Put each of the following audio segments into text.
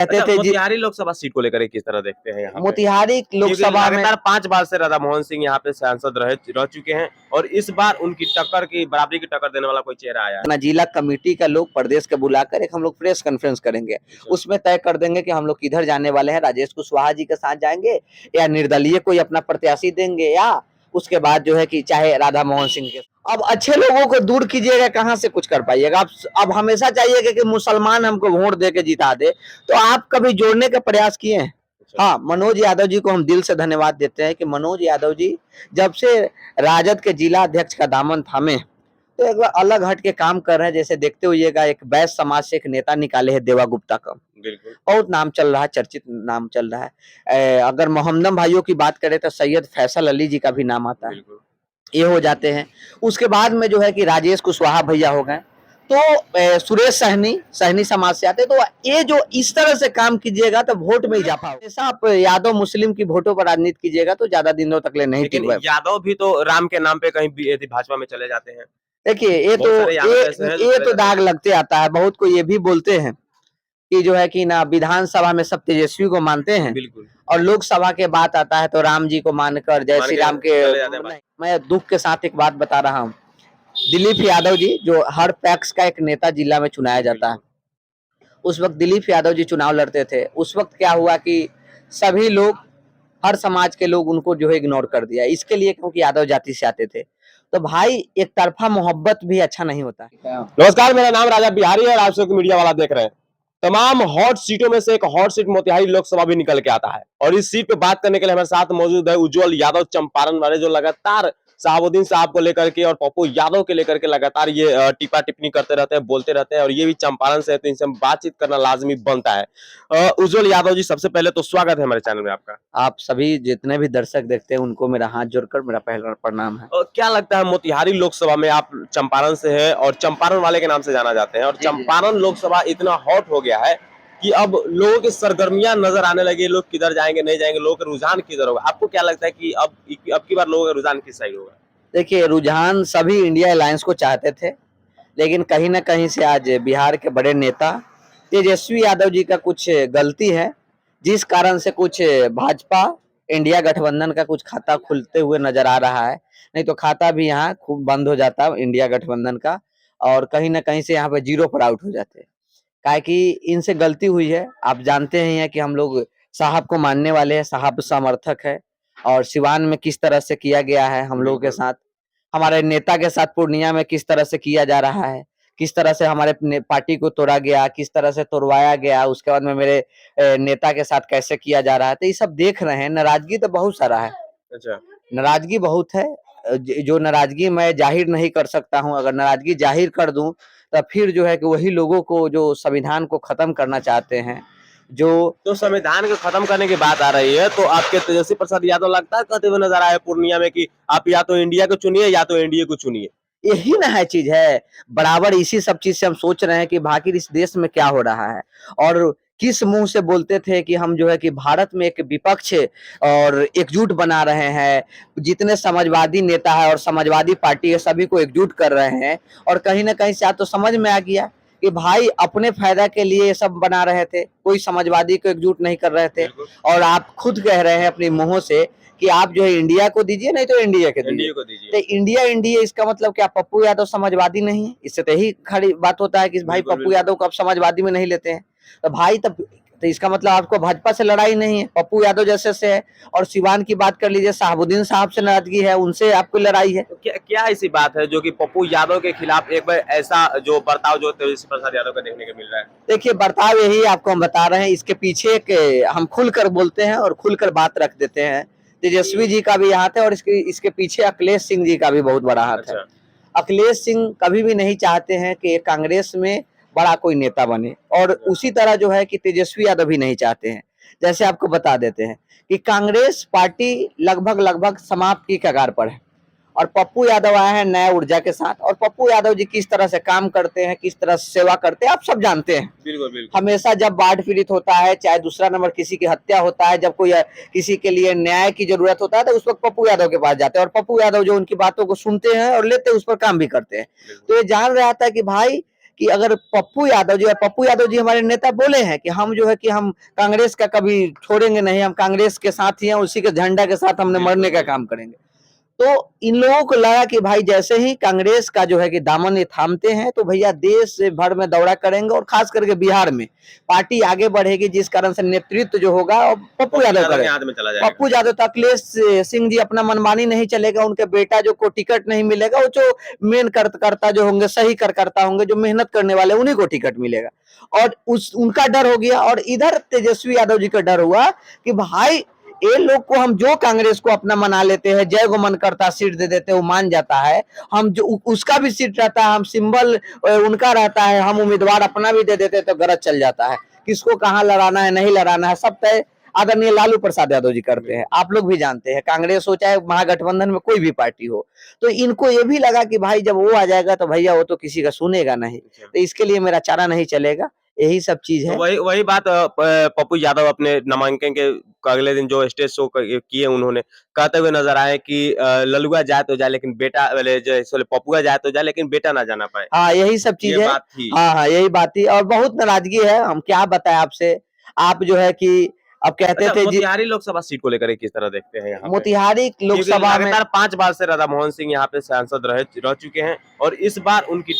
कहते अच्छा, थे जी। मोतिहारी लोकसभा सीट को लेकर किस तरह देखते हैं यहाँ पे? मोतिहारी लोकसभा में लगातार 5 बार से राधा मोहन सिंह यहाँ पे सांसद रह चुके हैं और इस बार उनकी टक्कर की बराबरी की टक्कर देने वाला कोई चेहरा आया है। जिला कमेटी का लोग प्रदेश के बुलाकर एक हम लोग प्रेस कॉन्फ्रेंस करेंगे, उसमें तय कर देंगे कि हम लोग किधर जाने वाले हैं, राजेश कुशवाहा जी के साथ जाएंगे या निर्दलीय कोई अपना प्रत्याशी देंगे, या उसके बाद जो है कि चाहे राधा मोहन सिंह के। अब अच्छे लोगों को दूर कीजिएगा, कहाँ से कुछ कर पाइएगा। अब हमेशा चाहिएगा कि मुसलमान हमको वोट दे के जिता दे, तो आप कभी जोड़ने का प्रयास किए हैं? हाँ, मनोज यादव जी को हम दिल से धन्यवाद देते हैं कि मनोज यादव जी जब से राजद के जिला अध्यक्ष का दामन थामे तो एक बार अलग हट के काम कर रहे हैं। जैसे देखते हुएगा एक वैश्य समाज से एक नेता निकाले हैं देवा गुप्ता का, बहुत नाम चल रहा है, चर्चित नाम चल रहा है। अगर मोहम्मदन भाइयों की बात करें तो सैयद फैसल अली जी का भी नाम आता है, ये हो जाते हैं। उसके बाद में जो है कि राजेश कुशवाहा भैया हो गए, तो सुरेश सहनी समाज से आते। तो ये जो इस तरह से काम कीजिएगा तो वोट में इजाफा होगा। जैसा आप यादव मुस्लिम की वोटों पर राजनीति कीजिएगा तो ज्यादा दिनों तक ले नहीं टिक। यादव भी तो राम के नाम पे कहीं भाजपा में चले जाते हैं। देखिए ये तो दाग लगते आता है। बहुत को ये भी बोलते हैं कि जो है कि ना विधानसभा में सब तेजस्वी को मानते हैं और लोकसभा के बात आता है तो राम जी को मानकर जय श्री राम के। मैं दुख के साथ एक बात बता रहा हूँ, दिलीप यादव जी जो हर पैक्स का एक नेता जिला में चुनाया जाता है, उस वक्त दिलीप यादव जी चुनाव लड़ते थे। उस वक्त क्या हुआ कि सभी लोग, हर समाज के लोग उनको जो है इग्नोर कर दिया, इसके लिए क्योंकि यादव जाति से आते थे। तो भाई एक तरफा मोहब्बत भी अच्छा नहीं होता। नमस्कार, मेरा नाम राजा बिहारी है और आप सब मीडिया वाला देख रहे हैं। तमाम हॉट सीटों में से एक हॉट सीट मोतिहारी लोकसभा भी निकल के आता है और इस सीट पे बात करने के लिए हमारे साथ मौजूद है उज्जवल यादव, चंपारण वाले, जो लगातार शहाबुद्दीन साहब को लेकर के और पप्पू यादव के लेकर के लगातार ये टिप्पा टिप्पणी करते रहते हैं, बोलते रहते हैं और ये भी चंपारण से है तो इनसे बातचीत करना लाजमी बनता है। उज्जवल यादव जी, सबसे पहले तो स्वागत है हमारे चैनल में आपका। आप सभी जितने भी दर्शक देखते हैं उनको मेरा हाथ जोड़कर मेरा पहला प्रणाम है। और क्या लगता है मोतिहारी लोकसभा में, आप चंपारण से है और चंपारण वाले के नाम से जाना जाते हैं और चंपारण लोकसभा इतना हॉट हो गया है कि अब लोगों की सरगर्मियां नजर आने लगी, लोग किधर जाएंगे नहीं जाएंगे, लोगों का रुझान किधर होगा। आपको क्या लगता है कि अब की बार लोगों का रुझान किस साइड होगा? देखिए, रुझान सभी इंडिया अलायंस को चाहते थे, लेकिन कहीं ना कहीं से आज बिहार के बड़े नेता तेजस्वी यादव जी का कुछ गलती है, जिस कारण से कुछ भाजपा इंडिया गठबंधन का कुछ खाता खुलते हुए नजर आ रहा है। नहीं तो खाता भी यहाँ खूब बंद हो जाता इंडिया गठबंधन का, और कहीं ना कहीं से यहाँ पे जीरो पर आउट हो जाते। काहे कि इनसे गलती हुई है। आप जानते ही हैं कि हम लोग साहब को मानने वाले हैं, साहब समर्थक है, और सिवान में किस तरह से किया गया है हम लोगों के साथ, हमारे नेता के साथ पूर्णिया में किस तरह से किया जा रहा है, किस तरह से हमारे पार्टी को तोड़ा गया, किस तरह से तोड़वाया गया, उसके बाद में मेरे नेता के साथ कैसे किया जा रहा है, तो ये सब देख रहे हैं। नाराजगी तो बहुत सारा है। अच्छा, नाराजगी बहुत है। जो नाराजगी मैं जाहिर नहीं कर सकता हूँ, अगर नाराजगी जाहिर कर दूं तो फिर जो है कि वही लोगों को जो संविधान को खत्म करना चाहते हैं, जो तो संविधान को खत्म करने की बात आ रही है तो आपके तेजस्वी प्रसाद यादव लगता है कहते हुए नजर आए पूर्णिया में कि आप या तो इंडिया को चुनिए या तो एनडीए को चुनिए। यही ना है चीज है। बराबर इसी सब चीज से हम सोच रहे हैं कि बाकी इस देश में क्या हो रहा है, और किस मुंह से बोलते थे कि हम जो है कि भारत में एक विपक्ष और एकजुट बना रहे हैं, जितने समाजवादी नेता है और समाजवादी पार्टी है सभी को एकजुट कर रहे हैं, और कहीं ना कहीं से आज तो समझ में आ गया कि भाई अपने फायदा के लिए ये सब बना रहे थे, कोई समाजवादी को एकजुट नहीं कर रहे थे। और आप खुद कह रहे हैं अपने मुंहों से कि आप जो है इंडिया को दीजिए, नहीं तो एनडीए के दीजिए। तो इंडिया एनडीए इसका मतलब क्या पप्पू यादव समाजवादी नहीं है? इससे तो यही खड़ी बात होता है कि भाई पप्पू यादव को आप समाजवादी में नहीं लेते हैं, तो भाई तब तो इसका मतलब आपको भाजपा से लड़ाई नहीं है, पप्पू यादव जैसे से है। और सिवान की बात कर लीजिए, शहाबुद्दीन साहब से नाराजगी है, उनसे आपको लड़ाई है। तो क्या ऐसी बात है जो कि पप्पू यादव के खिलाफ एक बार ऐसा जो बर्ताव जो तेजस्वी प्रसाद यादव का देखने को मिल रहा है? देखिए, बर्ताव यही आपको हम बता रहे हैं, इसके पीछे के हम खुलकर बोलते हैं और खुलकर बात रख देते हैं। तेजस्वी जी का भी हाथ है और इसके पीछे अखिलेश सिंह जी का भी बहुत बड़ा हाथ है। अखिलेश सिंह कभी भी नहीं चाहते हैं कि कांग्रेस में बड़ा कोई नेता बने, और उसी तरह जो है कि तेजस्वी यादव भी नहीं चाहते हैं। जैसे आपको बता देते हैं कि कांग्रेस पार्टी लगभग समाप्त की कगार पर है, और पप्पू यादव आए हैं नया ऊर्जा के साथ। और पप्पू यादव जी किस तरह से काम करते हैं, किस तरह से सेवा करते हैं, आप सब जानते हैं। बिल्कुल। हमेशा जब बाढ़ पीड़ित होता है, चाहे दूसरा नंबर किसी की हत्या होता है, जब कोई किसी के लिए न्याय की जरूरत होता है, तो उस वक्त पप्पू यादव के पास जाते हैं, और पप्पू यादव जो उनकी बातों को सुनते हैं और लेते हैं, उस पर काम भी करते हैं। तो ये जान रहा था कि भाई कि अगर पप्पू यादव जी हमारे नेता बोले हैं कि हम जो है कि हम कांग्रेस का कभी छोड़ेंगे नहीं, हम कांग्रेस के साथ ही हैं, उसी के झंडा के साथ हमने मरने का काम करेंगे। तो इन लोगों को लगा कि भाई जैसे ही कांग्रेस का जो है कि दामन ये थामते हैं तो भैया देश भर में दौरा करेंगे और खास करके बिहार में पार्टी आगे बढ़ेगी, जिस कारण से नेतृत्व जो होगा और पप्पू यादव के करेगा। हाथ में चला जाएगा। पप्पू यादव तो अखिलेश सिंह जी अपना मनमानी नहीं चलेगा, उनके बेटा जो को टिकट नहीं मिलेगा, वो जो मेन करता जो होंगे, सही करता होंगे, जो मेहनत करने वाले उन्हीं को टिकट मिलेगा। और उनका डर हो गया। और इधर तेजस्वी यादव जी का डर हुआ कि भाई ये लोग को हम जो कांग्रेस को अपना मना लेते हैं, जय गो मन करता सीट दे देते, वो मान जाता है, हम जो उसका भी सीट रहता है, हम सिंबल उनका रहता है, हम उम्मीदवार अपना भी दे देते तो गलत चल जाता है। किसको कहाँ लड़ाना है नहीं लड़ाना है सब तय आदरणीय लालू प्रसाद यादव जी करते हैं। आप लोग भी जानते हैं, कांग्रेस हो चाहे महागठबंधन में कोई भी पार्टी हो। तो इनको ये भी लगा कि भाई जब वो आ जाएगा तो भैया वो तो किसी का सुनेगा नहीं, तो इसके लिए मेरा चारा नहीं चलेगा। यही सब चीज है। तो वही बात पप्पू यादव अपने नामांकन के अगले दिन जो स्टेज शो किए उन्होंने कहते हुए नजर आए कि ललुआ जाए तो जाए लेकिन बेटा पप्पुआ जाए तो जाए लेकिन बेटा ना जाना पाए। हाँ यही सब चीज है। बात थी। हाँ यही बात थी और बहुत नाराजगी है। हम क्या बताएं आपसे, आप जो है कि अब कहते थे मोतिहारी लोकसभा सीट को लेकर किस तरह देखते हैं यहाँ मोतिहारी लोकसभा में लगातार 5 बार से राधा मोहन सिंह यहाँ पे सांसद रह चुके हैं और इस बार उनकी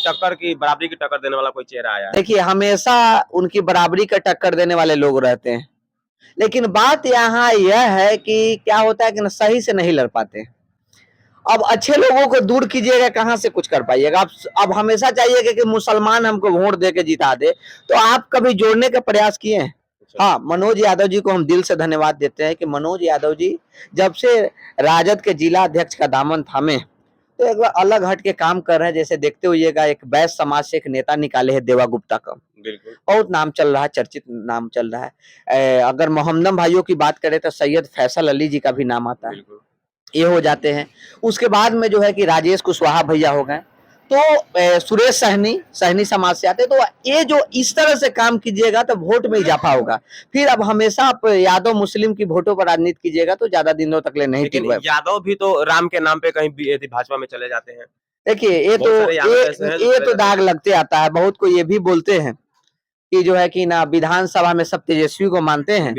बराबरी की टक्कर देने वाला कोई चेहरा आया है। देखिए हमेशा उनकी बराबरी का टक्कर देने वाले लोग रहते हैं, लेकिन बात यहाँ यह है कि क्या होता है कि सही से नहीं लड़ पाते। अब अच्छे लोगों को दूर कीजिएगा, कहाँ से कुछ कर पाइएगा। अब हमेशा चाहिए कि मुसलमान हमको वोट दे के जिता दे, तो आप कभी जोड़ने का प्रयास किए हैं? हाँ, मनोज यादव जी को हम दिल से धन्यवाद देते हैं कि मनोज यादव जी जब से राजद के जिला अध्यक्ष का दामन थामे तो एक बार अलग हट के काम कर रहे हैं। जैसे देखते हुएगा एक वैश्य समाज से एक नेता निकाले है देवा गुप्ता का, बहुत नाम चल रहा है, चर्चित नाम चल रहा है। अगर मोहम्मदन भाइयों की बात करें तो सैयद फैसल अली जी का भी नाम आता है, ये हो जाते हैं। उसके बाद में जो है कि राजेश कुशवाहा भैया हो गए, तो सुरेश सहनी समाज से आते। तो ये जो इस तरह से काम कीजिएगा तो वोट में इजाफा होगा। फिर अब हमेशा आप यादव मुस्लिम की वोटों पर राजनीति कीजिएगा तो ज्यादा दिनों तक ले नहीं टिक पाएगा। यादव भी तो राम के नाम पे कहीं भाजपा में चले जाते हैं। देखिए ये तो दाग लगते आता है। बहुत को ये भी बोलते हैं कि जो है कि ना विधानसभा में सब तेजस्वी को मानते हैं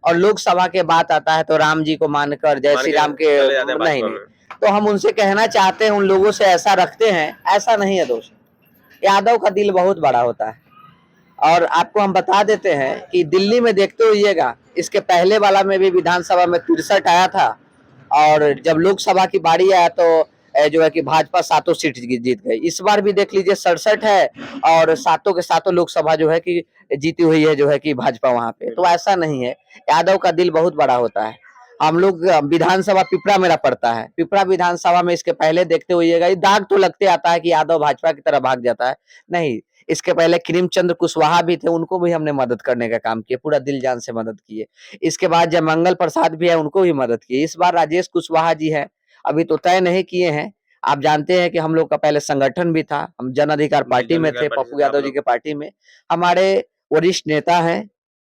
और लोकसभा के बात आता है तो राम जी को मानकर जय श्री राम के नहीं। तो हम उनसे कहना चाहते हैं, उन लोगों से ऐसा रखते हैं, ऐसा नहीं है दोस्त। यादव का दिल बहुत बड़ा होता है और आपको हम बता देते हैं कि दिल्ली में देखते होइएगा, इसके पहले वाला में भी विधानसभा में 63 आया था और जब लोकसभा की बारी आया तो जो है कि भाजपा 7 सीट जीत गई। इस बार भी देख लीजिए 67 है और 7 के 7 लोकसभा जो है कि जीती हुई है जो है कि भाजपा वहां पे। तो ऐसा नहीं है, यादव का दिल बहुत बड़ा होता है। हम लोग विधानसभा पिपरा मेरा पड़ता है, पिपरा विधानसभा में इसके पहले देखते हुइएगा, दाग तो लगते आता है कि यादव भाजपा की तरह भाग जाता है, नहीं। इसके पहले किरीमचंद्र कुशवाहा भी थे, उनको भी हमने मदद करने का काम किया, पूरा दिल जान से मदद किए। इसके बाद जब मंगल प्रसाद भी है, उनको भी मदद किए। इस बार राजेश कुशवाहा जी है, अभी तो तय नहीं किए हैं। आप जानते हैं कि हम लोग का पहले संगठन भी था, हम जन अधिकार पार्टी में थे, पप्पू यादव जी के पार्टी में। हमारे वरिष्ठ नेता है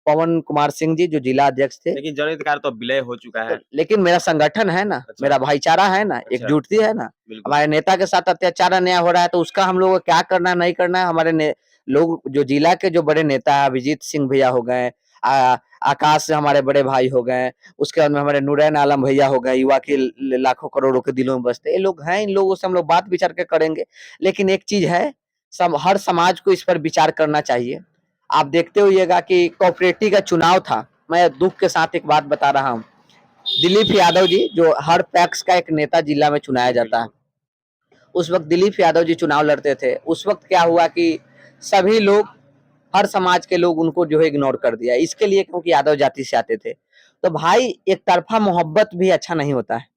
पवन कुमार सिंह जी जो जिला अध्यक्ष थे, लेकिन जन अधिकार तो विलय हो चुका है। लेकिन मेरा संगठन है ना, मेरा भाईचारा है ना, एकजुटती है ना। हमारे नेता के साथ अत्याचार अन्याय हो रहा है तो उसका हम लोग को क्या करना नहीं करना है। हमारे लोग जो जिला के जो बड़े नेता है, अभिजीत सिंह भैया हो गए, आकाश से हमारे बड़े भाई हो गए, उसके बाद में हमारे नूरैन आलम भैया हो गए, युवा के लाखों करोड़ों के दिलों में बसते ये लोग हैं। इन लोगों से हम लोग बात विचार के करेंगे। लेकिन एक चीज है, हर समाज को इस पर विचार करना चाहिए। आप देखते होइएगा कि कोऑपरेटिव का चुनाव था, मैं दुख के साथ एक बात बता रहा हूँ, दिलीप यादव जी जो हर पैक्स का एक नेता जिला में चुनाया जाता है, उस वक्त दिलीप यादव जी चुनाव लड़ते थे। उस वक्त क्या हुआ कि सभी लोग, हर समाज के लोग उनको जो है इग्नोर कर दिया, इसके लिए क्योंकि यादव जाति से आते थे। तो भाई एक तरफा मोहब्बत भी अच्छा नहीं होता है।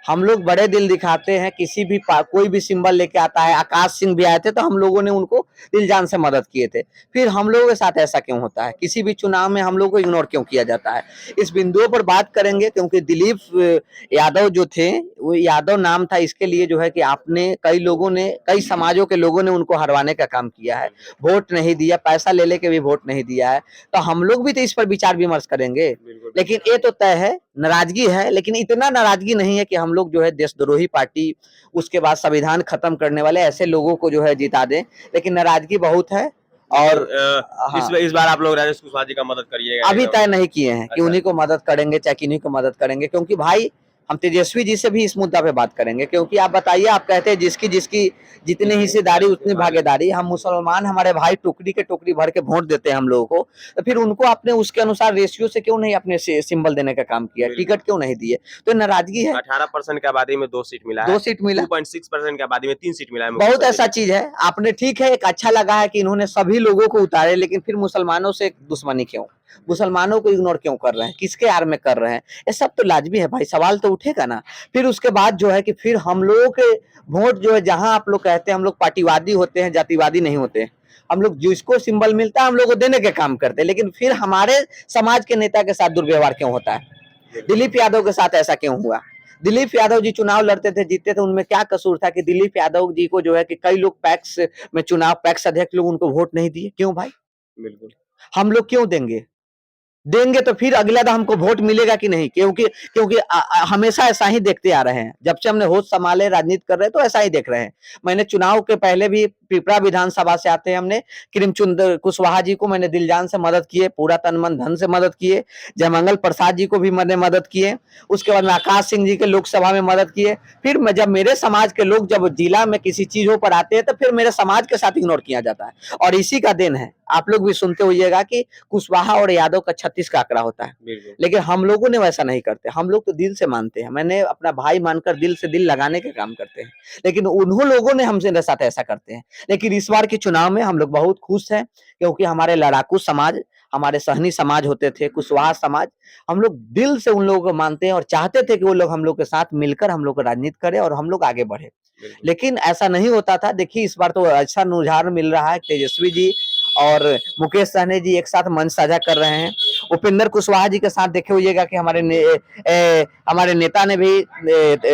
हम लोग बड़े दिल दिखाते हैं, किसी भी कोई भी सिंबल लेके आता है। आकाश सिंह भी आए थे तो हम लोगों ने उनको दिल जान से मदद किए थे। फिर हम लोगों के साथ ऐसा क्यों होता है, किसी भी चुनाव में हम लोग को इग्नोर क्यों किया जाता है, इस बिंदुओं पर बात करेंगे। क्योंकि दिलीप यादव जो थे, वो यादव नाम था इसके लिए जो है कि आपने कई लोगों ने, कई समाजों के लोगों ने उनको हरवाने का काम किया है, वोट नहीं दिया, पैसा ले लेके भी वोट नहीं दिया है। तो हम लोग भी तो इस पर विचार विमर्श करेंगे। लेकिन ये तो तय है, नाराजगी है, लेकिन इतना नाराजगी नहीं है कि हम हम लोग जो है देशद्रोही पार्टी, उसके बाद संविधान खत्म करने वाले ऐसे लोगों को जो है जिता दें, लेकिन नाराजगी बहुत है। और इस बार आप लोग राजेश कुशवाहा जी का मदद करिएगा? अभी तय नहीं किए हैं कि अच्छा। उन्हीं को मदद करेंगे चाहे किन्हीं को मदद करेंगे, क्योंकि भाई हम तेजस्वी जी से भी इस मुद्दा पे बात करेंगे, क्योंकि आप बताइए, आप कहते हैं जिसकी जिसकी जितनी हिस्सेदारी उतनी भागीदारी। हम मुसलमान, हमारे भाई टुकड़ी के टुकड़ी भर के वोट देते हैं हम लोगों को, तो फिर उनको आपने उसके अनुसार रेशियो से क्यों नहीं अपने सिंबल देने का काम किया, टिकट क्यों नहीं दिए? तो नाराजगी है। 18% की आबादी में 2 सीट मिला है, 2 सीट मिला, 2.6% की आबादी में 3 सीट मिला है। बहुत ऐसा चीज है। आपने ठीक है, एक अच्छा लगा है कि इन्होंने सभी लोगों को उतारे, लेकिन फिर मुसलमानों से दुश्मनी क्यों? मुसलमानों को इग्नोर क्यों कर रहे हैं? किसके आड़ में कर रहे हैं? ये सब तो लाजमी है भाई, सवाल तो उठेगा ना। फिर उसके बाद जो है कि फिर हम लोगों के वोट जो है, जहां आप लोग कहते हैं हम लोग पार्टीवादी होते हैं, जातिवादी नहीं होते, हम लोग जिसको सिंबल मिलता है हम लोग को देने के काम करते हैं, लेकिन फिर हमारे समाज के नेता के साथ दुर्व्यवहार क्यों होता है? दिलीप यादव के साथ ऐसा क्यों हुआ? दिलीप यादव जी चुनाव लड़ते थे, जीतते थे, उनमें क्या कसूर था कि दिलीप यादव जी को जो है कि कई लोग पैक्स में चुनाव, पैक्स अध्यक्ष लोग उनको वोट नहीं दिए, क्यों भाई? बिल्कुल। हम लोग क्यों देंगे? देंगे तो फिर अगला तो हमको वोट मिलेगा कि नहीं? क्योंकि क्योंकि हमेशा ऐसा ही देखते आ रहे हैं, जब से हमने होश संभाले राजनीति कर रहे हैं तो ऐसा ही देख रहे हैं। मैंने चुनाव के पहले भी पिपरा विधानसभा से आते हैं, हमने किरमचंद कुशवाहा जी को मैंने दिल जान से मदद किए, पूरा तन मन धन से मदद किए, जयमंगल प्रसाद जी को भी मैंने मदद किए, उसके बाद में आकाश सिंह जी के लोकसभा में मदद किए। फिर मैं जब मेरे समाज के लोग जब जिला में किसी चीजों पर आते हैं तो फिर मेरे समाज के साथ इग्नोर किया जाता है, और इसी का देन है। आप लोग भी सुनते होइएगा कि कुशवाहा और यादव का 36 का आंकड़ा होता है, लेकिन हम लोगों ने वैसा नहीं करते। हम लोग तो दिल से मानते हैं, मैंने अपना भाई मानकर दिल से दिल लगाने का काम करते हैं, लेकिन उन्होंने लोगों ने हमसे साथ ऐसा करते हैं। लेकिन इस बार के चुनाव में हम लोग बहुत खुश हैं, क्योंकि हमारे लड़ाकू समाज, हमारे सहनी समाज होते थे, कुशवाहा समाज, हम लोग दिल से उन लोगों को मानते हैं और चाहते थे कि वो लोग हम लोग के साथ मिलकर हम लोग को राजनीति करें और हम लोग आगे बढ़े, लेकिन ऐसा नहीं होता था। देखिए इस बार तो अच्छा रुझान मिल रहा है, तेजस्वी जी और मुकेश सहनी जी एक साथ मंच साझा कर रहे हैं। उपेंद्र कुशवाहा जी के साथ देखे होइएगा कि हमारे नेता ने भी,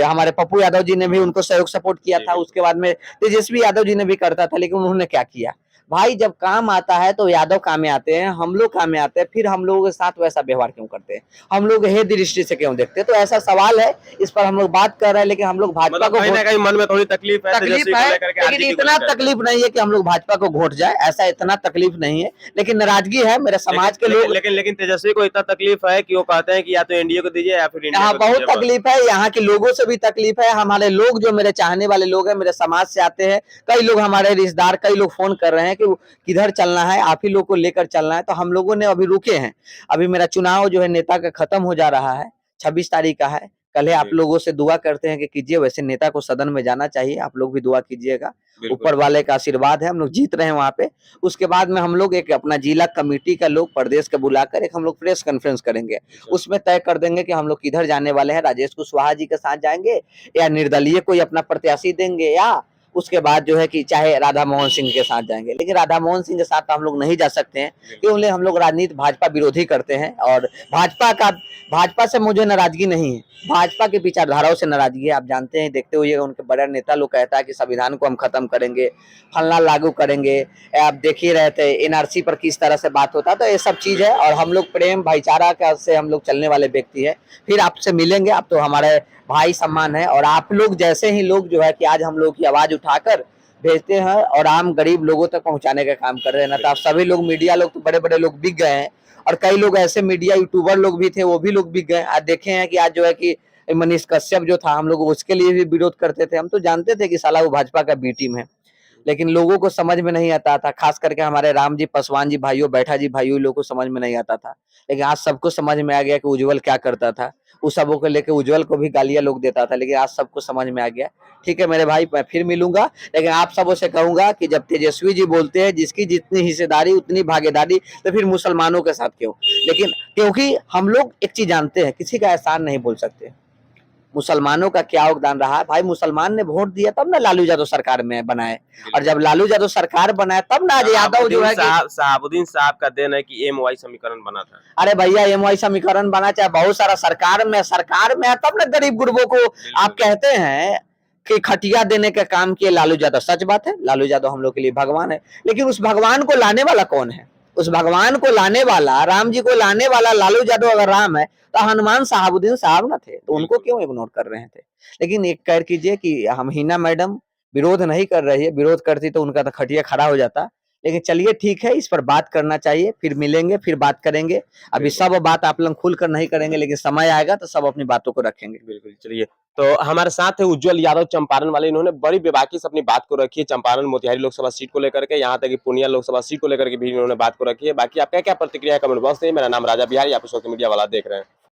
हमारे पप्पू यादव जी ने भी उनको सहयोग सपोर्ट किया था। उसके बाद में तेजस्वी यादव जी ने भी करता था, लेकिन उन्होंने क्या किया भाई? जब काम आता है तो यादव काम में आते हैं, हम लोग काम में आते हैं, फिर हम लोगों के साथ वैसा व्यवहार क्यों करते हैं? हम लोग हे दृष्टि से क्यों देखते हैं? तो ऐसा सवाल है, इस पर हम लोग बात कर रहे हैं, लेकिन हम लोग भाजपा को कहीं ना कहीं मन में थोड़ी तकलीफ है, लेकिन इतना तकलीफ नहीं है कि हम लोग भाजपा को वोट जाए, ऐसा इतना तकलीफ नहीं है, लेकिन नाराजगी है मेरे समाज के लोग। लेकिन तेजस्वी को इतना तकलीफ है कि वो कहते हैं कि या तो एनडीए को दीजिए या फिर इंडिया यहाँ को बहुत दीजिए। तकलीफ है, यहाँ के लोगों से भी तकलीफ है। हमारे लोग जो मेरे चाहने वाले लोग हैं, मेरे समाज से आते हैं, कई लोग हमारे रिश्तेदार, कई लोग फोन कर रहे हैं कि किधर चलना है, आप ही लोग को लेकर चलना है, तो हम लोगों ने अभी रुके हैं। अभी मेरा चुनाव जो है नेता का खत्म हो जा रहा है, 26 तारीख का है। कल आप लोगों से दुआ करते हैं कि कीजिए, वैसे नेता को सदन में जाना चाहिए, आप लोग भी दुआ कीजिएगा, ऊपर वाले का आशीर्वाद है, हम लोग जीत रहे हैं वहां पे। उसके बाद में हम लोग एक अपना जिला कमेटी का लोग प्रदेश का बुलाकर एक हम लोग प्रेस कॉन्फ्रेंस करेंगे, उसमें तय कर देंगे कि हम लोग किधर जाने वाले हैं, राजेश कुशवाहा जी के साथ जाएंगे या निर्दलीय कोई अपना प्रत्याशी देंगे, या उसके बाद जो है कि चाहे राधा मोहन सिंह के साथ जाएंगे। लेकिन राधा मोहन सिंह के साथ तो हम लोग नहीं जा सकते हैं, क्योंकि हम लोग राजनीति भाजपा विरोधी करते हैं, और भाजपा से मुझे नाराजगी नहीं है, भाजपा की विचारधाराओं से नाराजगी है। आप जानते हैं, देखते हुए उनके बड़े नेता लोग कहता है कि संविधान को हम खत्म करेंगे, फलना लागू करेंगे। आप देख ही रहे थे एनआरसी पर किस तरह से बात होता, तो ये सब चीज है। और हम लोग प्रेम भाईचारा का से हम लोग चलने वाले व्यक्ति है। फिर आपसे मिलेंगे, आप तो हमारे भाई सम्मान है, और आप लोग जैसे ही लोग जो है कि आज हम लोग की आवाज उठाकर भेजते हैं और आम गरीब लोगों तक पहुंचाने का काम कर रहे हैं ना। तो आप सभी लोग, मीडिया लोग तो बड़े बड़े लोग बिक गए हैं, और कई लोग ऐसे मीडिया यूट्यूबर लोग भी थे, वो भी लोग बिक गए। आज देखे हैं कि आज जो है कि मनीष कश्यप जो था, हम लोग उसके लिए भी विरोध करते थे। हम तो जानते थे कि साला वो भाजपा का बी टीम है, लेकिन लोगों को समझ में नहीं आता था, खास करके हमारे राम जी पासवान जी भाइयों, बैठा जी भाइयों, लोगों को समझ में नहीं आता था। लेकिन आज सबको समझ में आ गया कि उज्जवल क्या करता था। उस सबों को लेकर उज्जवल को भी गालियां लोग देता था, लेकिन आज सबको समझ में आ गया। ठीक है मेरे भाई, मैं फिर मिलूंगा, लेकिन आप सबों से कहूंगा कि जब तेजस्वी जी बोलते हैं जिसकी जितनी हिस्सेदारी उतनी भागीदारी, तो फिर मुसलमानों के साथ क्यों? लेकिन क्योंकि हम लोग एक चीज जानते हैं, किसी का एहसान नहीं बोल सकते। मुसलमानों का क्या योगदान रहा है भाई? मुसलमान ने वोट दिया तब ना लालू यादव सरकार में बनाए, और जब लालू यादव सरकार बनाए तब ना आज यादव जो है शहाबुद्दीन साहब का देन है कि एमवाई समीकरण बना था। अरे भैया, एमवाई समीकरण बना, चाहे बहुत सारा सरकार में है, तब ना गरीब गुरबों को आप कहते हैं कि खटिया देने का काम किए लालू यादव। सच बात है, लालू यादव हम लोग के लिए भगवान है, लेकिन उस भगवान को लाने वाला कौन है? उस भगवान को लाने वाला, राम जी को लाने वाला लालू यादव अगर राम है, तो हनुमान शहाबुद्दीन साहब ना थे, तो उनको क्यों इग्नोर कर रहे थे? लेकिन एक कर कीजिए कि हम हिना मैडम विरोध नहीं कर रही है, विरोध करती तो उनका तो खटिया खड़ा हो जाता। लेकिन चलिए ठीक है, इस पर बात करना चाहिए, फिर मिलेंगे, फिर बात करेंगे। अभी सब बात आप लोग खुलकर नहीं करेंगे, लेकिन समय आएगा तो सब अपनी बातों को रखेंगे। बिल्कुल, चलिए। तो हमारे साथ है उज्जवल यादव चंपारण वाले, इन्होंने बड़ी बेबाकी से अपनी बात को रखी है चंपारण मोतिहारी लोकसभा सीट को लेकर के, यहाँ तक कि पूर्णिया लोकसभा सीट को लेकर के भी इन्होंने बात को रखी है। बाकी आपका क्या प्रतिक्रिया है कमेंट बॉक्स में। मेरा नाम राजा बिहारी, आप इस वक्त मीडिया वाला देख रहे हैं।